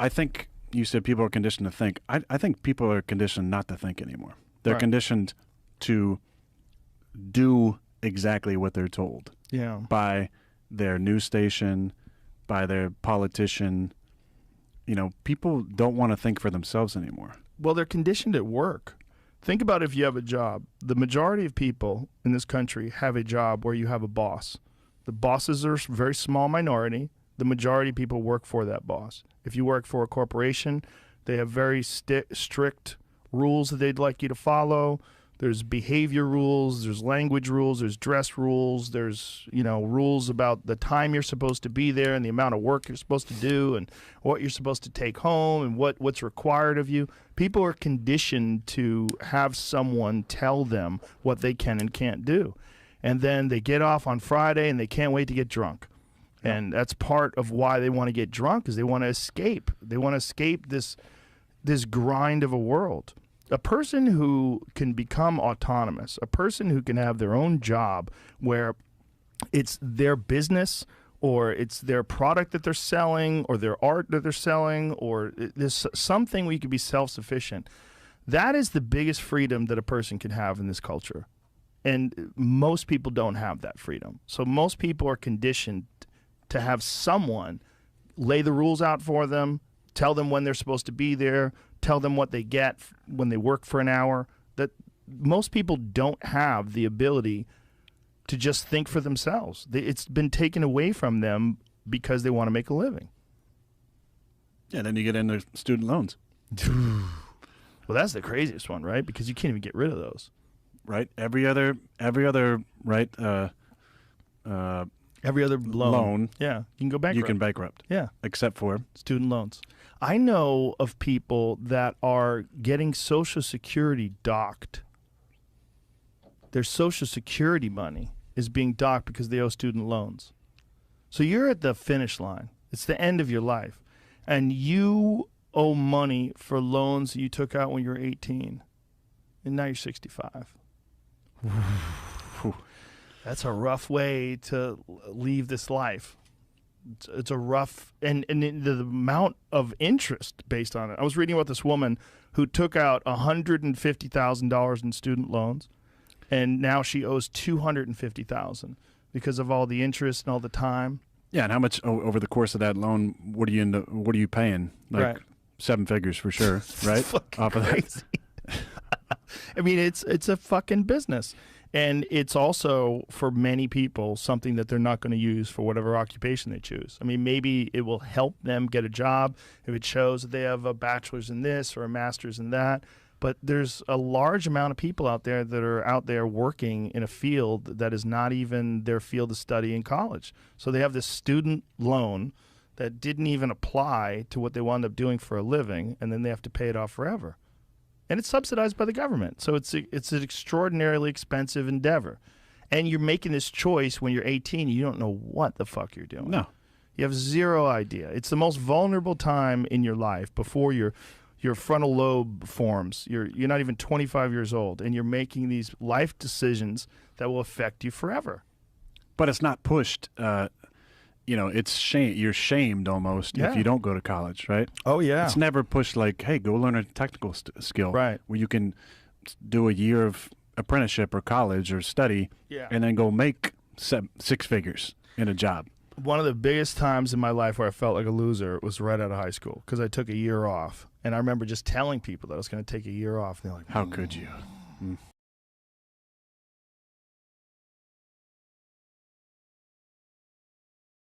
I think you said people are conditioned to think. I think people are conditioned not to think anymore. They're conditioned to do exactly what they're told. Yeah. By their news station, by their politician. You know, people don't want to think for themselves anymore. Well, they're conditioned at work. Think about if you have a job. The majority of people in this country have a job where you have a boss. The bosses are a very small minority. The majority of people work for that boss. If you work for a corporation, they have very strict rules that they'd like you to follow. There's behavior rules, there's language rules, there's dress rules, there's, you know, rules about the time you're supposed to be there and the amount of work you're supposed to do and what you're supposed to take home and what's required of you. People are conditioned to have someone tell them what they can and can't do. And then they get off on Friday and they can't wait to get drunk. And that's part of why they want to get drunk, is they want to escape. They want to escape this grind of a world. A person who can become autonomous, a person who can have their own job where it's their business or it's their product that they're selling or their art that they're selling or there's something where you can be self-sufficient, that is the biggest freedom that a person can have in this culture. And most people don't have that freedom. So most people are conditioned to have someone lay the rules out for them, tell them when they're supposed to be there, tell them what they get when they work for an hour. That most people don't have the ability to just think for themselves. It's been taken away from them because they want to make a living. Yeah, then you get into student loans. Well, that's the craziest one, right? Because you can't even get rid of those. Right? Every other right every other loan. Yeah, you can go bankrupt. You can bankrupt. Yeah. Except for student loans. I know of people that are getting Social Security docked. Their Social Security money is being docked because they owe student loans. So you're at the finish line. It's the end of your life. And you owe money for loans that you took out when you were 18. And now you're 65. That's a rough way to leave this life. It's a rough, and the amount of interest based on it. I was reading about this woman who took out $150,000 in student loans, and now she owes $250,000 because of all the interest and all the time. Yeah, and how much over the course of that loan? What are you paying? Like right. 7 figures for sure, right? Off of that. I mean, it's a fucking business. And it's also, for many people, something that they're not going to use for whatever occupation they choose. I mean, maybe it will help them get a job if it shows that they have a bachelor's in this or a master's in that. But there's a large amount of people out there that are out there working in a field that is not even their field of study in college. So they have this student loan that didn't even apply to what they wound up doing for a living, and then they have to pay it off forever. And it's subsidized by the government. So it's an extraordinarily expensive endeavor. And you're making this choice when you're 18. You don't know what the fuck you're doing. No. You have zero idea. It's the most vulnerable time in your life before your frontal lobe forms. You're not even 25 years old, and you're making these life decisions that will affect you forever. But it's not pushed. It's shame. You're shamed almost if you don't go to college, right? Oh, yeah. It's never pushed like, hey, go learn a technical skill. Right. Where you can do a year of apprenticeship or college or study and then go make 6 figures in a job. One of the biggest times in my life where I felt like a loser was right out of high school because I took a year off. And I remember just telling people that I was going to take a year off. And they're like, how could you?